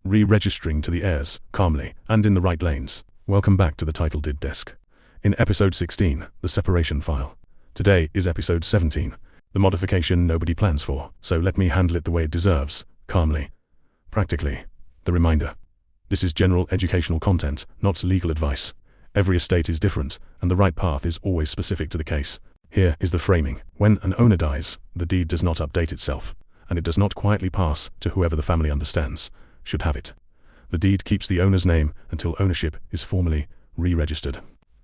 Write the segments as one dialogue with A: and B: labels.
A: re-registering to the heirs, calmly, and in the right lanes. Welcome back to the Title Deed desk. In episode 16, the separation file. Today is episode 17, the modification nobody plans for, so let me handle it the way it deserves, calmly. Practically. The reminder. This is general educational content, not legal advice. Every estate is different, and the right path is always specific to the case. Here is the framing. When an owner dies, the deed does not update itself, and it does not quietly pass to whoever the family understands should have it. The deed keeps the owner's name until ownership is formally re-registered.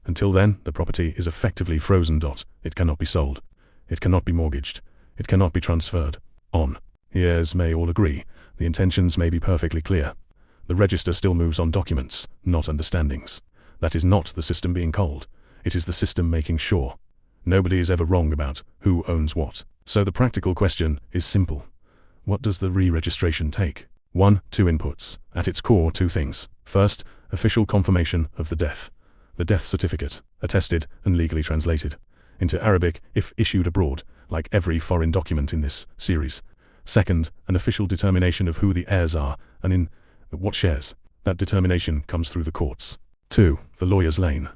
A: Until then, the property is effectively frozen. It cannot be sold. It cannot be mortgaged. It cannot be transferred on. The heirs may all agree. The intentions may be perfectly clear. The register still moves on documents, not understandings. That is not the system being cold. It is the system making sure. Nobody is ever wrong about who owns what. So the practical question is simple. What does the re-registration take? 1. 2 inputs. At its core, 2 things. First, official confirmation of the death. The death certificate, attested and legally translated into Arabic if issued abroad, like every foreign document in this series. Second, an official determination of who the heirs are and in what shares. That determination comes through the courts. 2. The lawyer's lane.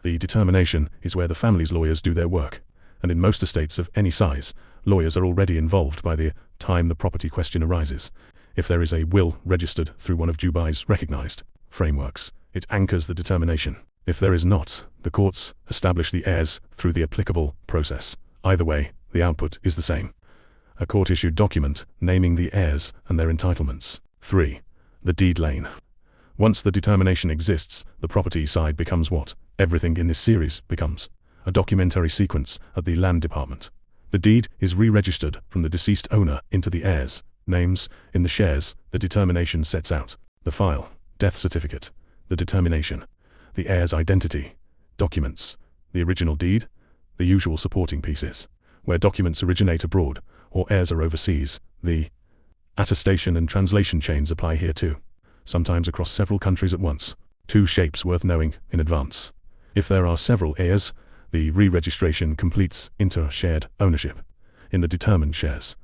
A: The determination is where the family's lawyers do their work, and in most estates of any size, lawyers are already involved by the time the property question arises. If there is a will registered through one of Dubai's recognized frameworks, it anchors the determination. If there is not, the courts establish the heirs through the applicable process. Either way, the output is the same. A court-issued document naming the heirs and their entitlements. 3. The deed lane. Once the determination exists, the property side becomes what everything in this series becomes: a documentary sequence at the land department. The deed is re-registered from the deceased owner into the heirs' names in the shares. The determination sets out the file, death certificate, the determination, the heir's identity, documents, the original deed, the usual supporting pieces. Where documents originate abroad or heirs are overseas, the attestation and translation chains apply here too, sometimes across several countries at once. 2 shapes worth knowing in advance. If there are several heirs, the re-registration completes into shared ownership in the determined shares.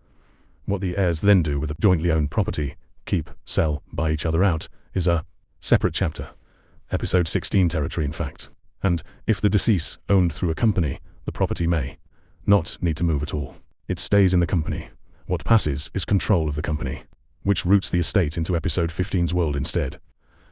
A: What the heirs then do with the jointly owned property, keep, sell, buy each other out, is a separate chapter. Episode 16 territory, in fact. And if the deceased owned through a company, the property may not need to move at all. It stays in the company. What passes is control of the company, which routes the estate into episode 15's world instead.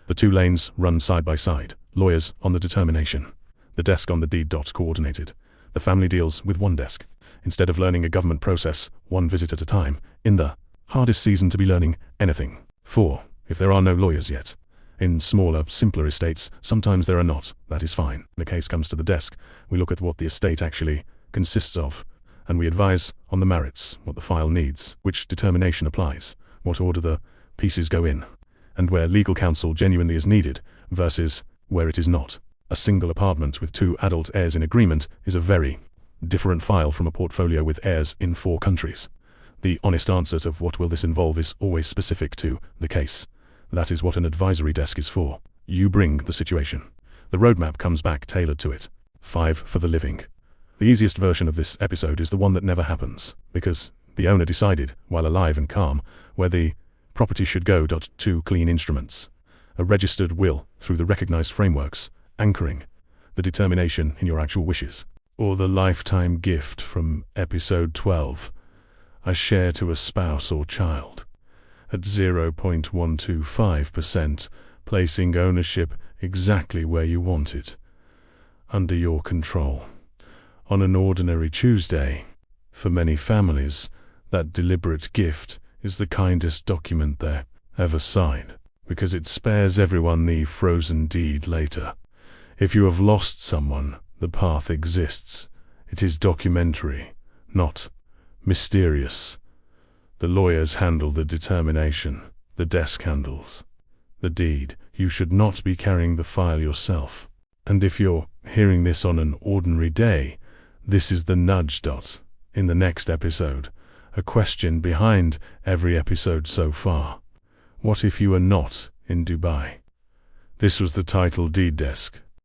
A: The 2 lanes run side by side, lawyers on the determination, the desk on the deed. Coordinated. The family deals with one desk. Instead of learning a government process, one visit at a time, in the hardest season to be learning anything. 4. If there are no lawyers yet. In smaller, simpler estates, sometimes there are not. That is fine. When the case comes to the desk, we look at what the estate actually consists of, and we advise on the merits, what the file needs, which determination applies, what order the pieces go in, and where legal counsel genuinely is needed versus where it is not. A single apartment with 2 adult heirs in agreement is a very different file from a portfolio with heirs in 4 countries. The honest answer to what will this involve is always specific to the case. That is what an advisory desk is for. You bring the situation. The roadmap comes back tailored to it. 5 for the living. The easiest version of this episode is the one that never happens, because the owner decided, while alive and calm, where the property should go. 2 clean instruments. A registered will through the recognized frameworks, anchoring the determination in your actual wishes. Or the lifetime gift from episode 12, a share to a spouse or child, at 0.125%, placing ownership exactly where you want it, under your control. On an ordinary Tuesday, for many families, that deliberate gift is the kindest document they ever sign, because it spares everyone the frozen deed later. If you have lost someone, the path exists. It is documentary, not mysterious. The lawyers handle the determination. The desk handles the deed. You should not be carrying the file yourself. And if you're hearing this on an ordinary day, this is the nudge. In the next episode, a question behind every episode so far. What if you are not in Dubai? This was the Title Deed Desk.